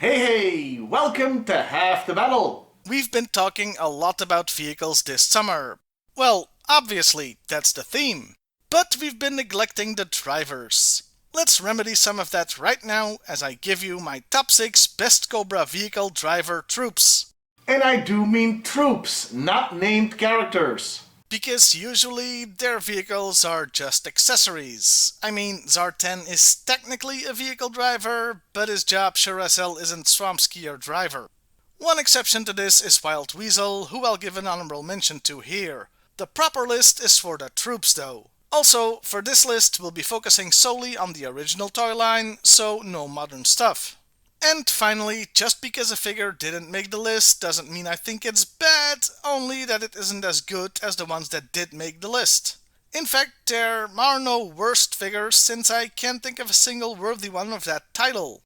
Hey, welcome to Half the Battle. We've been talking a lot about vehicles this summer. Well, obviously, that's the theme. But we've been neglecting the drivers. Let's remedy some of that right now as I give you my top 6 best Cobra vehicle driver troops. And I do mean troops, not named characters. Because usually their vehicles are just accessories. I mean, Zartan is technically a vehicle driver, but his job sure as hell isn't swamp skier driver. One exception to this is Wild Weasel, who I'll give an honorable mention to here. The proper list is for the troops though. Also, for this list we'll be focusing solely on the original toy line, so no modern stuff. And finally, just because a figure didn't make the list doesn't mean I think it's bad, only that it isn't as good as the ones that did make the list. In fact, there are no worst figures since I can't think of a single worthy one of that title.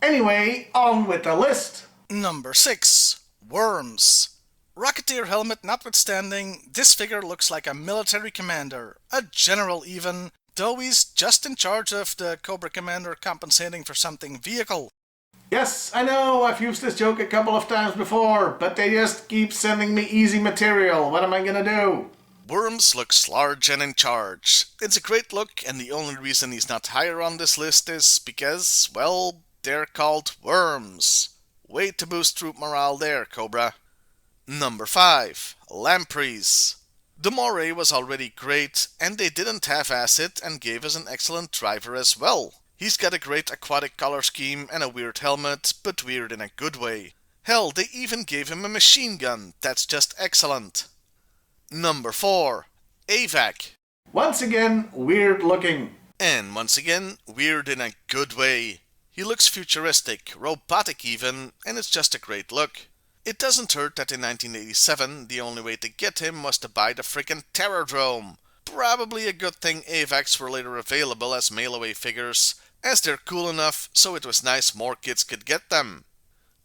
Anyway, on with the list. Number 6. Worms. Rocketeer helmet notwithstanding, this figure looks like a military commander, a general even, though he's just in charge of the Cobra commander compensating for something vehicle. Yes, I know, I've used this joke a couple of times before, but they just keep sending me easy material. What am I gonna do? Worms looks large and in charge. It's a great look, and the only reason he's not higher on this list is because, well, they're called worms. Way to boost troop morale there, Cobra. Number 5. Lampreys. The moray was already great, and they didn't half-ass it and gave us an excellent driver as well. He's got a great aquatic color scheme and a weird helmet, but weird in a good way. Hell, they even gave him a machine gun. That's just excellent. Number 4. AVAC. Once again, weird looking. And once again, weird in a good way. He looks futuristic, robotic even, and it's just a great look. It doesn't hurt that in 1987, the only way to get him was to buy the frickin' Terrordrome. Probably a good thing AVACs were later available as mail-away figures, as they're cool enough, so it was nice more kids could get them.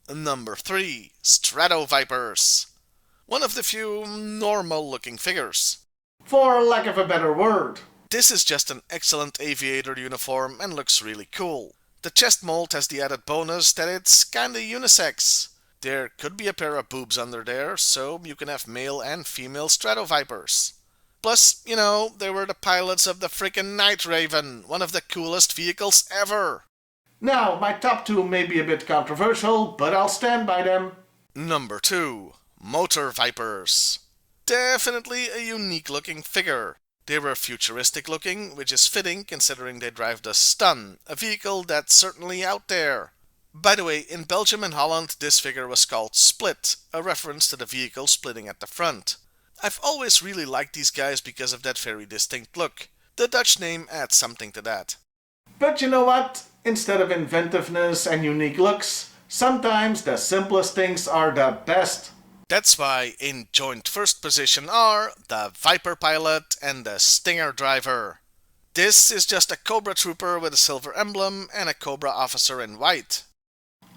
Number 3. Strato Vipers. One of the few normal-looking figures. For lack of a better word. This is just an excellent aviator uniform and looks really cool. The chest mold has the added bonus that it's kinda unisex. There could be a pair of boobs under there, so you can have male and female Strato Vipers. Plus, you know, they were the pilots of the frickin' Night Raven, one of the coolest vehicles ever. Now, my top 2 may be a bit controversial, but I'll stand by them. Number 2. Motor Vipers. Definitely a unique looking figure. They were futuristic looking, which is fitting considering they drive the Stun, a vehicle that's certainly out there. By the way, in Belgium and Holland this figure was called Split, a reference to the vehicle splitting at the front. I've always really liked these guys because of that very distinct look. The Dutch name adds something to that. But you know what? Instead of inventiveness and unique looks, sometimes the simplest things are the best. That's why in joint first position are the Viper pilot and the Stinger driver. This is just a Cobra trooper with a silver emblem and a Cobra officer in white.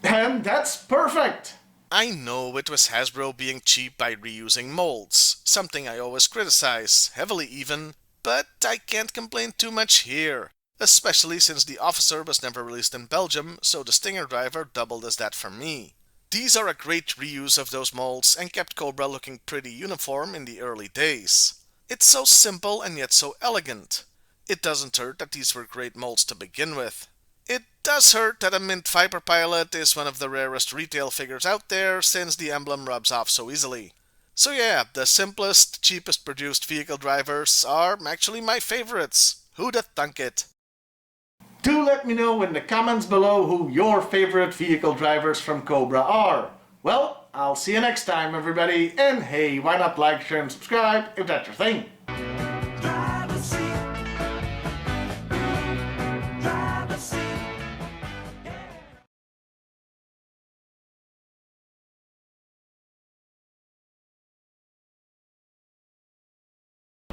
And that's perfect! I know it was Hasbro being cheap by reusing molds, something I always criticize, heavily even, but I can't complain too much here, especially since the officer was never released in Belgium, so the Stinger driver doubled as that for me. These are a great reuse of those molds and kept Cobra looking pretty uniform in the early days. It's so simple and yet so elegant. It doesn't hurt that these were great molds to begin with. It does hurt that a Mint Viper pilot is one of the rarest retail figures out there since the emblem rubs off so easily. So yeah, the simplest, cheapest produced vehicle drivers are actually my favorites. Who'da thunk it? Do let me know in the comments below who your favorite vehicle drivers from Cobra are. Well, I'll see you next time everybody, and hey, why not like, share and subscribe if that's your thing.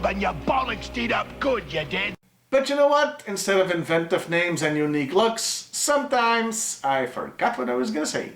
And your bollocks did up good, you did. But you know what? Instead of inventive names and unique looks, sometimes I forgot what I was gonna say.